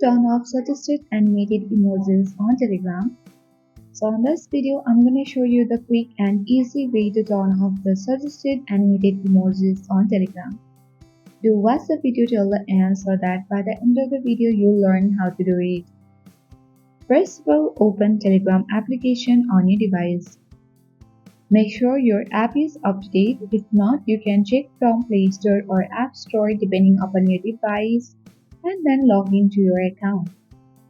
turn off suggested animated emojis on Telegram? So in this video, I'm going to show you the quick and easy way to turn off the suggested animated emojis on Telegram. Do watch the video till the end so that by the end of the video you'll learn how to do it. First of all, open Telegram application on your device. Make sure your app is up to date. If not, you can check from Play Store or App Store depending upon your device and then log into your account.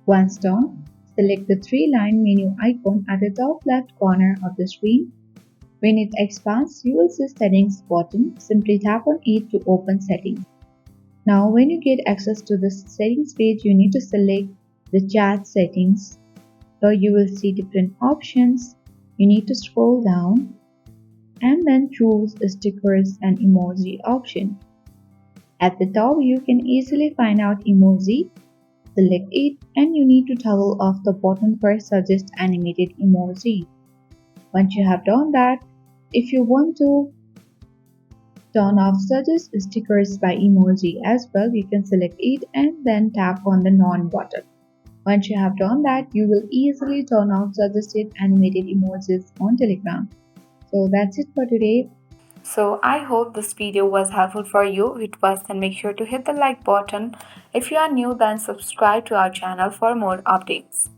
Once done, select the three-line menu icon at the top left corner of the screen. When it expands, you will see Settings button. Simply tap on it to open Settings. Now, when you get access to the Settings page, you need to select the Chat settings. Here you will see different options. You need to scroll down and then choose Stickers and Emoji option. At the top, you can easily find out Emoji. Select it and you need to toggle off the button for Suggest Animated Emoji. Once you have done that, if you want to turn off Suggest Stickers by Emoji as well, you can select it and then tap on the None button. Once you have done that, you will easily turn off suggested animated emojis on Telegram. So that's it for today. So I hope this video was helpful for you. If it was, then make sure to hit the like button. If you are new, then subscribe to our channel for more updates.